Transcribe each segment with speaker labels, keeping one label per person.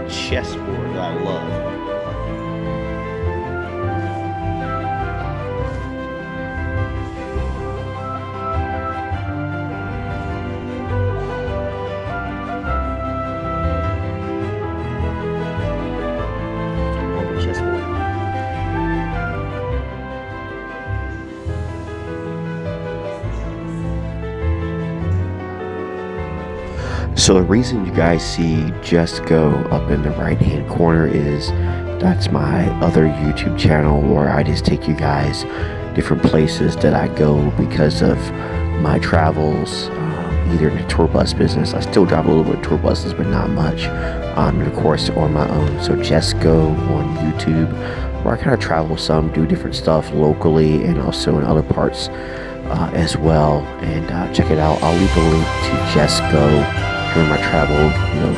Speaker 1: chessboard that I love. So the reason you guys see Just Go up in the right hand corner is that's my other YouTube channel where I just take you guys different places that I go because of my travels, either in the tour bus business. I still drive a little bit of tour buses, but not much, and of course on my own. So Just Go on YouTube, where I kind of travel some, do different stuff locally and also in other parts as well. And check it out. I'll leave a link to Just Go during my travel,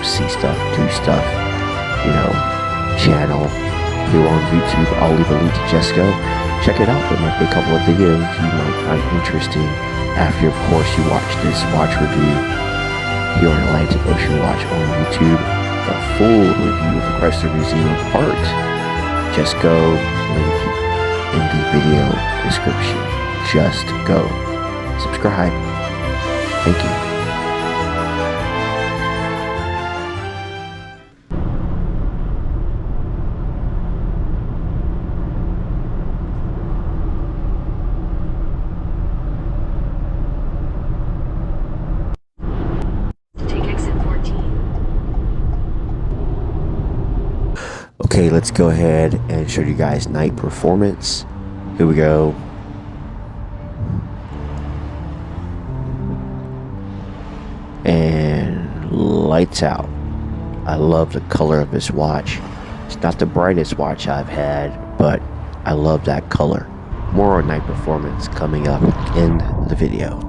Speaker 1: see stuff, do stuff, channel here on YouTube. I'll leave a link to Just Go. Check it out. There might be a couple of videos you might find interesting after, of course, you watch this watch review here on Atlantic Ocean Watch on YouTube. The full review of the Chrysler Museum of Art. Just Go, link in the video description. Just Go. Subscribe. Thank you. Okay, let's go ahead and show you guys night performance. Here we go. And lights out. I love the color of this watch. It's not the brightest watch I've had, but I love that color. More on night performance coming up in the video.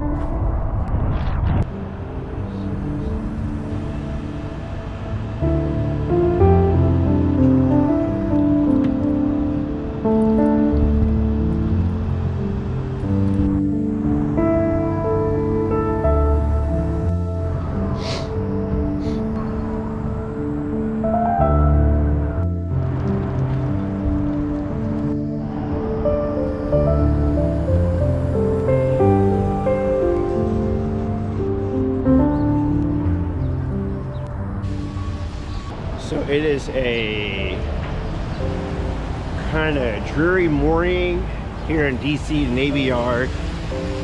Speaker 1: So it is a kind of dreary morning here in DC Navy Yard.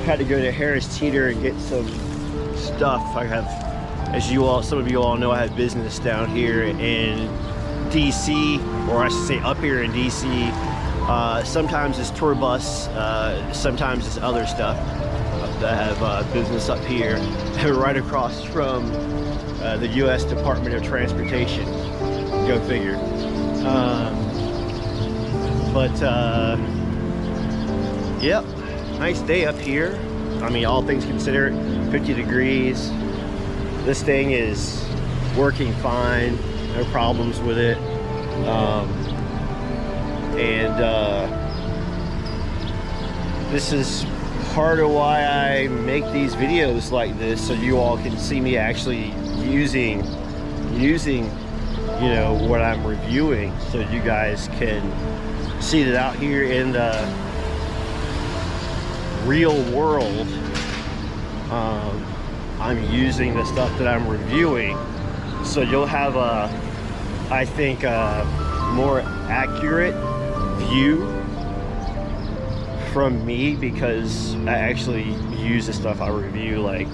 Speaker 1: Had to go to Harris Teeter and get some stuff. I have, as some of you all know, I have business down here in DC, or I should say up here in DC. Sometimes it's tour bus, sometimes it's other stuff. I have business up here, right across from the U.S. Department of Transportation. Go figure. Yep, nice day up here. I mean, all things considered, 50 degrees. This thing is working fine, no problems with it. This is part of why I make these videos like this, so you all can see me actually using what I'm reviewing, so you guys can see that out here in the real world. I'm using the stuff that I'm reviewing, so you'll have I think a more accurate view from me, because I actually use the stuff I review like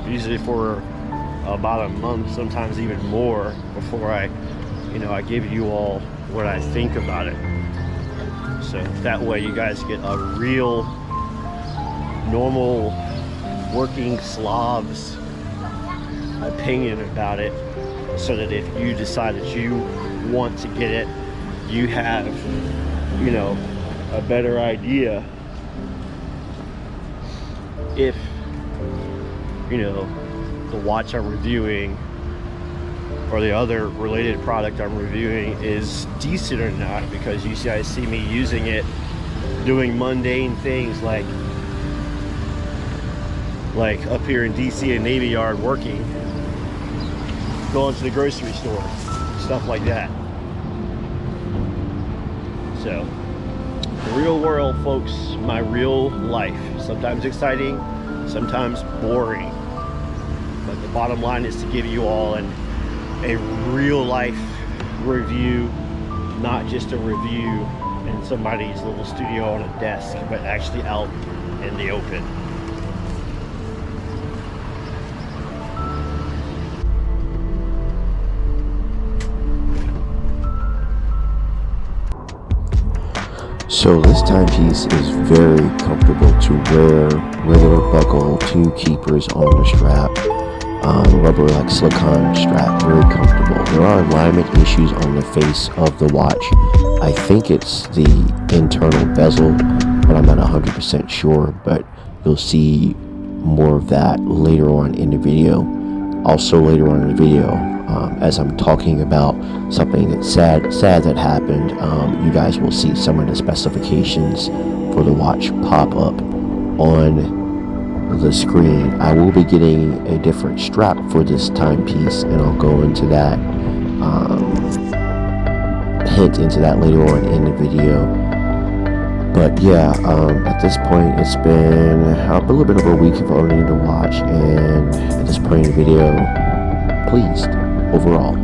Speaker 1: usually for about a month, sometimes even more, before I give you all what I think about it. So that way you guys get a real normal working Slav's opinion about it, so that if you decide that you want to get it, you have a better idea if the watch I'm reviewing or the other related product I'm reviewing is decent or not, because you guys see me using it doing mundane things like up here in DC and Navy Yard, working, going to the grocery store, stuff like that. So, real world, folks, my real life. Sometimes exciting, sometimes boring. But the bottom line is to give you all a real life review, not just a review in somebody's little studio on a desk, but actually out in the open. So this timepiece is very comfortable to wear. Regular buckle, 2 keepers on the strap, rubber like silicone strap, very comfortable. There are alignment issues on the face of the watch. I think it's the internal bezel, but I'm not 100% sure, but you'll see more of that later on in the video. Also later on in the video, as I'm talking about something that's sad that happened, you guys will see some of the specifications for the watch pop up on the screen. I will be getting a different strap for this timepiece, and I'll go into that, hint into that later on in the video. But yeah, at this point, it's been a little bit over a week of owning the watch, and at this point in the video, pleased overall.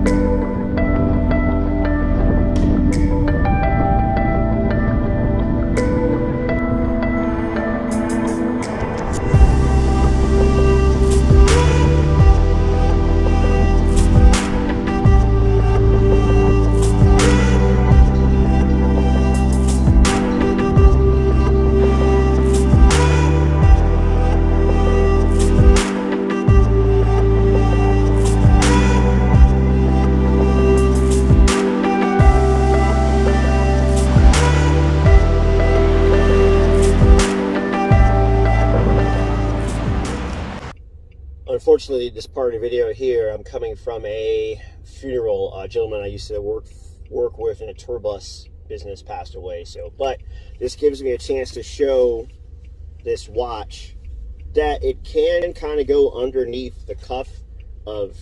Speaker 1: Unfortunately, this part of the video here, I'm coming from a funeral. A gentleman I used to work with in a tour bus business passed away. So, but this gives me a chance to show this watch that it can kind of go underneath the cuff of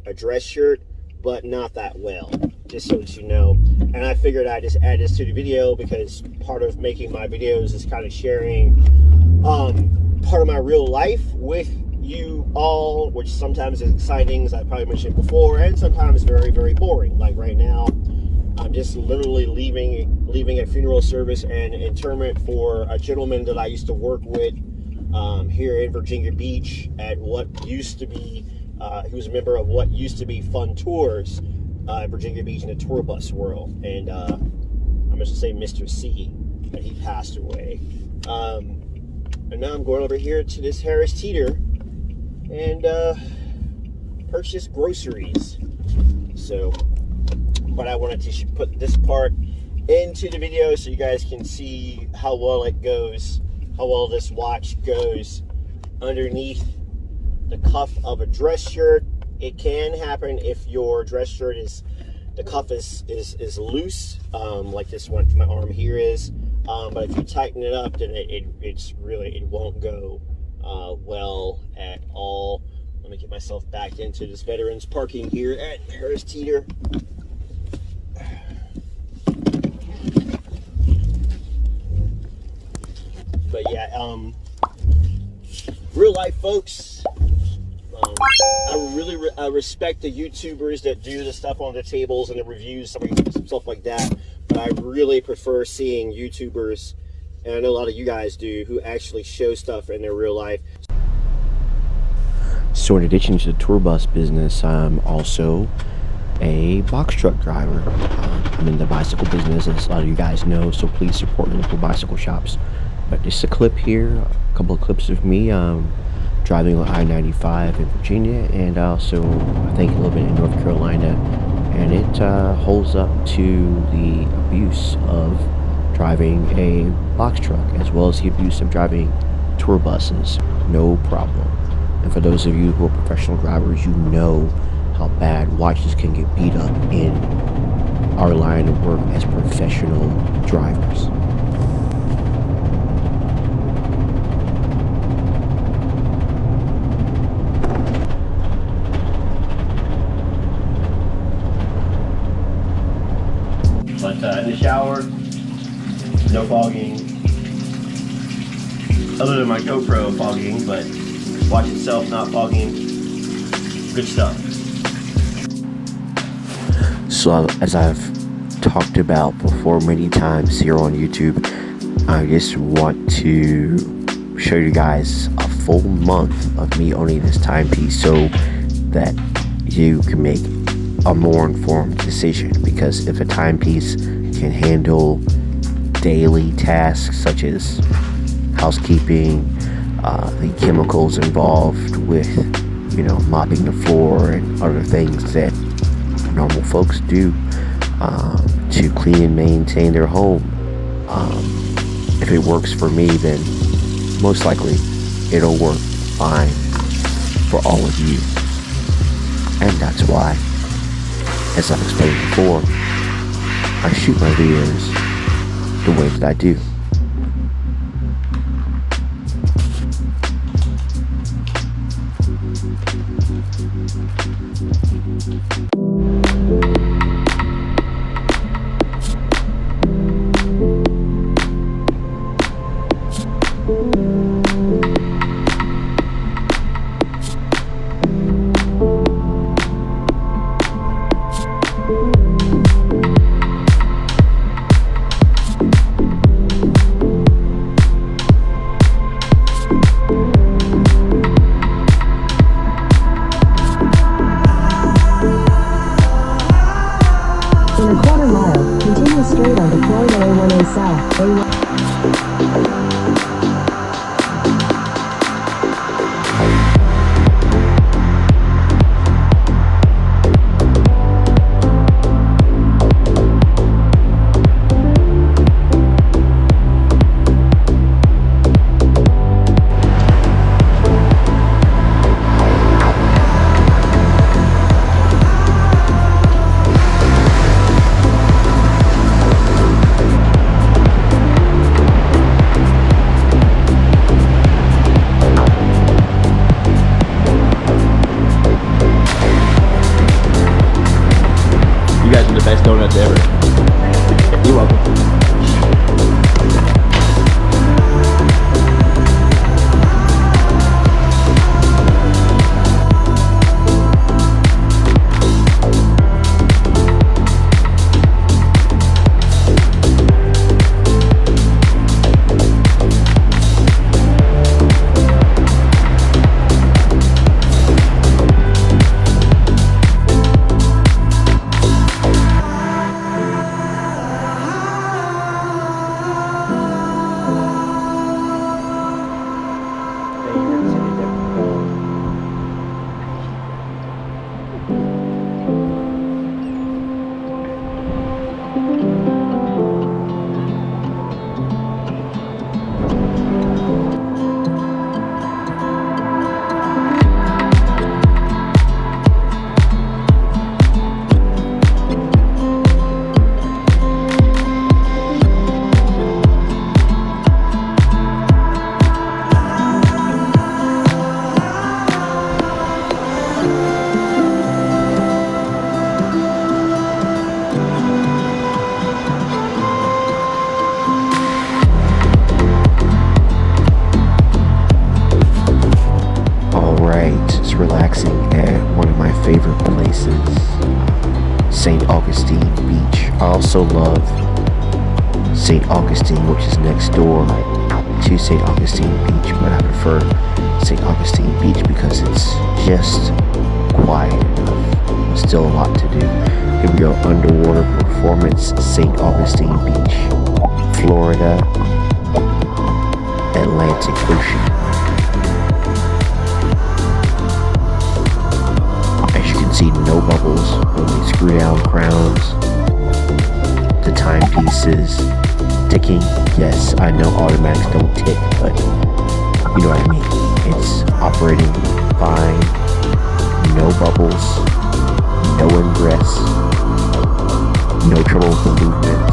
Speaker 1: a dress shirt, but not that well, just so that you know. And I figured I'd just add this to the video because part of making my videos is kind of sharing part of my real life with you all, which sometimes is exciting, as I probably mentioned before, and sometimes very, very boring. Like right now, I'm just literally leaving a funeral service and interment for a gentleman that I used to work with here in Virginia Beach at what used to be, he was a member of what used to be Fun Tours, Virginia Beach in the tour bus world. And I'm just gonna say Mr. C, but he passed away. And now I'm going over here to this Harris Teeter and purchase groceries. So, but I wanted to put this part into the video so you guys can see how well it goes, how well this watch goes underneath the cuff of a dress shirt. It can happen if your dress shirt the cuff is loose, like this one for my arm here is. But if you tighten it up, then it won't go well at all. Let me get myself back into this veterans parking here at Harris Teeter. But yeah, real life folks, I respect the YouTubers that do the stuff on the tables and the reviews, stuff like that. But I really prefer seeing YouTubers, and I know a lot of you guys do, who actually show stuff in their real life. So in addition to the tour bus business, I'm also a box truck driver. I'm in the bicycle business, as a lot of you guys know, so please support the local bicycle shops. But just a clip here, a couple of clips of me driving on I-95 in Virginia, and also I think a little bit in North Carolina, and it holds up to the abuse of driving a box truck, as well as the abuse of driving tour buses. No problem. And for those of you who are professional drivers, you know how bad watches can get beat up in our line of work as professional drivers. But in the shower, no fogging. Other than my GoPro fogging, but watch itself not fogging. Good stuff. So as I've talked about before many times here on YouTube, I just want to show you guys a full month of me owning this timepiece so that you can make a more informed decision. Because if a timepiece can handle daily tasks such as housekeeping, the chemicals involved with, you know, mopping the floor and other things that normal folks do to clean and maintain their home, if it works for me, then most likely it'll work fine for all of you. And that's why, as I've explained before, I shoot my videos the way that I do.
Speaker 2: In a quarter mile, continue straight on to Florida A1A South, A1.
Speaker 1: You guys are the best donuts ever. You're welcome. Relaxing at one of my favorite places, St. Augustine Beach. I also love St. Augustine, which is next door to St. Augustine Beach, but I prefer St. Augustine Beach because it's just quiet enough. There's still a lot to do. Here we go, underwater performance, St. Augustine Beach, Florida, Atlantic Ocean. See no bubbles, only screw down crowns, the timepieces ticking. Yes, I know automatics don't tick, but you know what I mean. It's operating fine, no bubbles, no ingress, no trouble with the movement,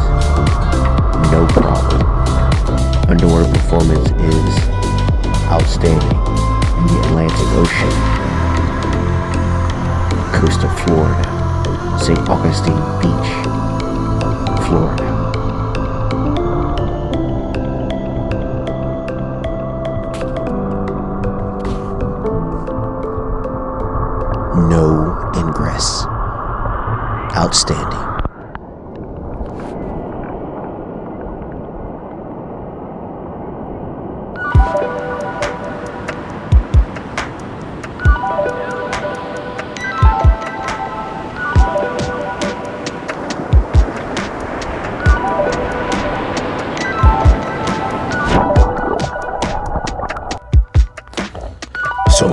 Speaker 1: no problem. Underwater performance is outstanding in the Atlantic Ocean. Coast of Florida, St. Augustine Beach, Florida.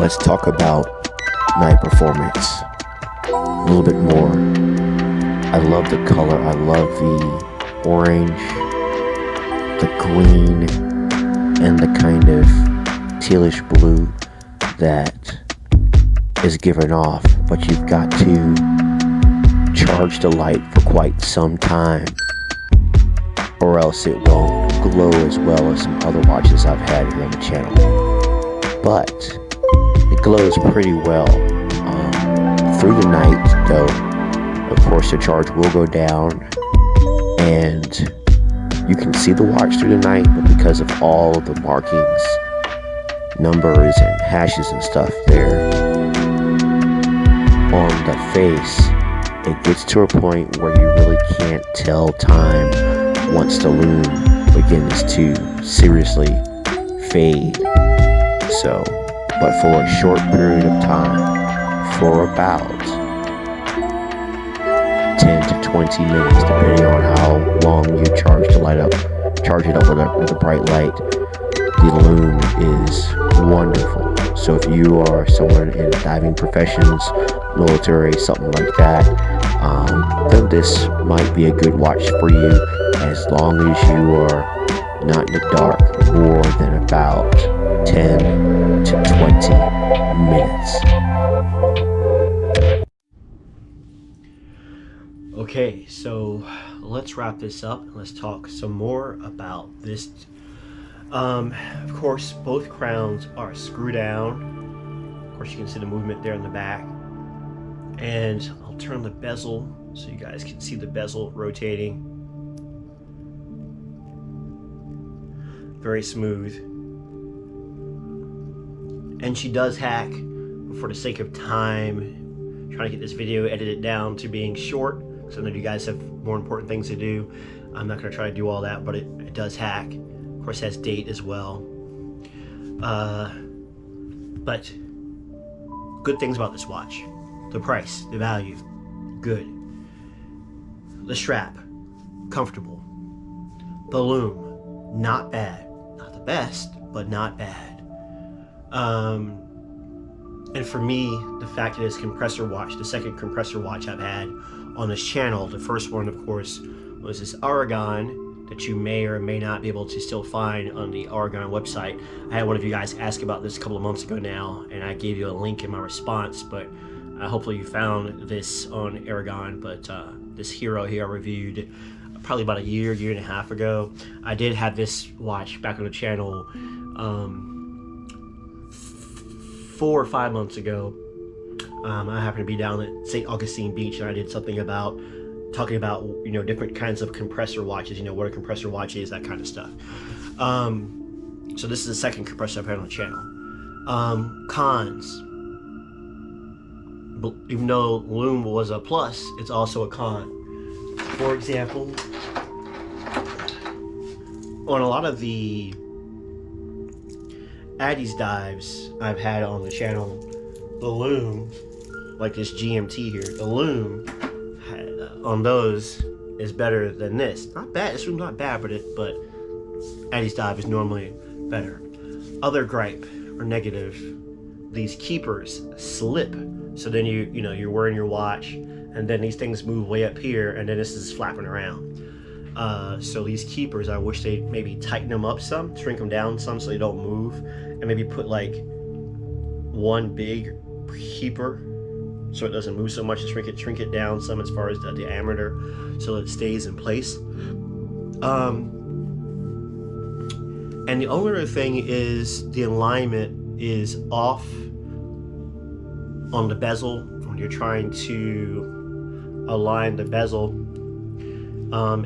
Speaker 1: let's talk about night performance a little bit more. I love the color. I love the orange, the green, and the kind of tealish blue that is given off, but you've got to charge the light for quite some time, or else it won't glow as well as some other watches I've had here on the channel. But it glows pretty well through the night, though. Of course, the charge will go down, and you can see the watch through the night, but because of all of the markings, numbers and hashes and stuff there on the face, it gets to a point where you really can't tell time once the lume begins to seriously fade. So, but for a short period of time, for about 10 to 20 minutes, depending on how long you charge it up with a bright light, the lume is wonderful. So if you are someone in diving professions, military, something like that, then this might be a good watch for you, as long as you are not in the dark more than about 10 to 20 minutes. Okay, so let's wrap this up and let's talk some more about this. Of course, both crowns are screw down. Of course, you can see the movement there in the back. And I'll turn the bezel so you guys can see the bezel rotating. Very smooth. And she does hack, for the sake of time, trying to get this video edited down to being short, so I know you guys have more important things to do. I'm not going to try to do all that, but it does hack. Of course, it has date as well. But good things about this watch: the price, the value, good. The strap, comfortable. The lume, not bad. Not the best, but not bad. And for me, the fact that it's compressor watch, the second compressor watch I've had on this channel. The first one, of course, was this Aragon that you may or may not be able to still find on the Aragon website. I had one of you guys ask about this a couple of months ago now, and I gave you a link in my response, but hopefully you found this on Aragon. But this Hero here I reviewed probably about a year and a half ago. I did have this watch back on the channel 4 or 5 months ago. I happened to be down at St. Augustine Beach, and I did something about talking about, you know, different kinds of compressor watches, you know, what a compressor watch is, that kind of stuff. So this is the second compressor I've had on the channel. Cons. Even though lume was a plus, it's also a con. For example, on a lot of the Addy's dives I've had on the channel, the lume, like this GMT here, the lume on those is better than this. Not bad, this lume's not bad, but Addy's dive is normally better. Other gripe or negative, these keepers slip. So then you're wearing your watch, and then these things move way up here, and then this is flapping around. So these keepers, I wish they'd maybe tighten them up some, shrink them down some so they don't move, and maybe put like one big keeper so it doesn't move so much, and shrink it down some as far as the diameter so that it stays in place. And the only other thing is the alignment is off on the bezel when you're trying to align the bezel.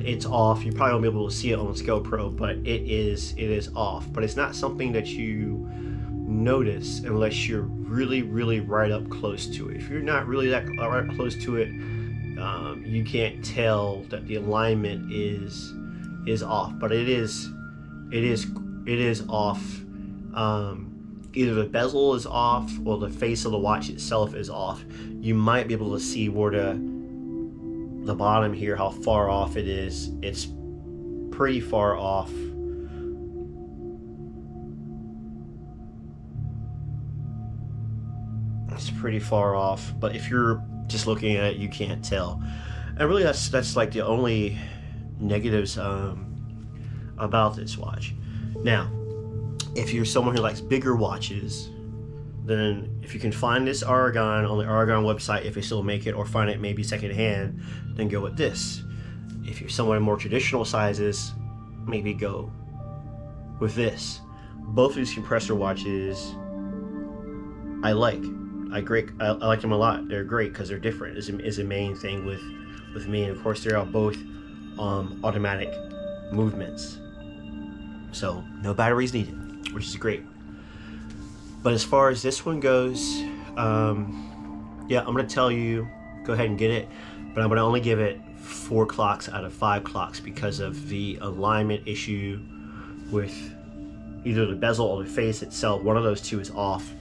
Speaker 1: It's off. You probably won't be able to see it on this GoPro, but it is off. But it's not something that you notice unless you're really right up close to it. If you're not really that right up close to it, you can't tell that the alignment is off. But it is off. Either the bezel is off or the face of the watch itself is off. You might be able to see where the bottom here, how far off it is. It's pretty far off.
Speaker 3: pretty far off, but if you're just looking at it, you can't tell. And really, that's like the only negatives about this watch. Now, if you're someone who likes bigger watches, then if you can find this Aragon on the Aragon website, if they still make it, or find it maybe secondhand, then go with this. If you're someone in more traditional sizes, maybe go with this. Both of these compressor watches I like. I like them a lot. They're great because they're different is a main thing with me. And of course, they're all both automatic movements, so no batteries needed, which is great. But as far as this one goes, yeah, I'm gonna tell you, go ahead and get it, but I'm gonna only give it 4 clocks out of 5 clocks because of the alignment issue with either the bezel or the face itself. One of those two is off,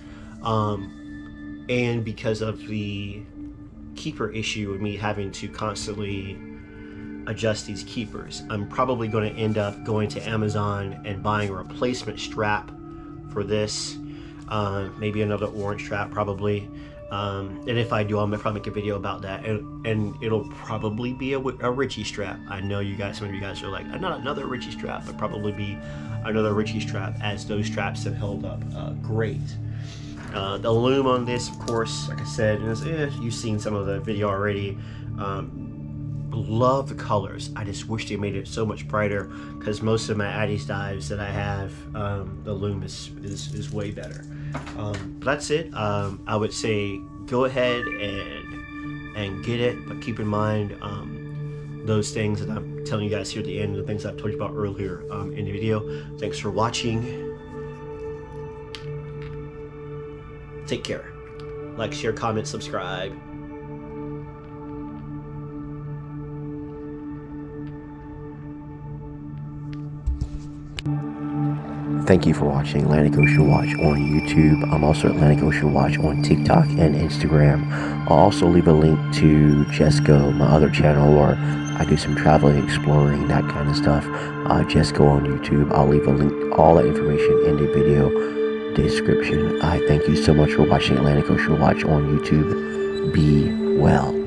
Speaker 3: and because of the keeper issue with me having to constantly adjust these keepers. I'm probably going to end up going to Amazon and buying a replacement strap for this, maybe another orange strap probably, and if I do, I'm gonna probably make a video about that, and it'll probably be a Ritchie strap. I know you guys, some of you guys are like, not another Ritchie strap, but probably be another Ritchie strap, as those straps have held up great. The lume on this, of course, like I said, you've seen some of the video already. Love the colors. I just wish they made it so much brighter, because most of my Addies dives that I have, the lume is way better. But that's it. I would say go ahead and get it, but keep in mind those things that I'm telling you guys here at the end, the things I've told you about earlier in the video. Thanks for watching. Take care. Like, share, comment, subscribe.
Speaker 1: Thank you for watching Atlantic Ocean Watch on YouTube. I'm also Atlantic Ocean Watch on TikTok and Instagram. I'll also leave a link to Jesco, my other channel, where I do some traveling, exploring, that kind of stuff. Jesco on YouTube. I'll leave a link, all that information in the video description. I thank you so much for watching Atlantic Ocean Watch on YouTube. Be well.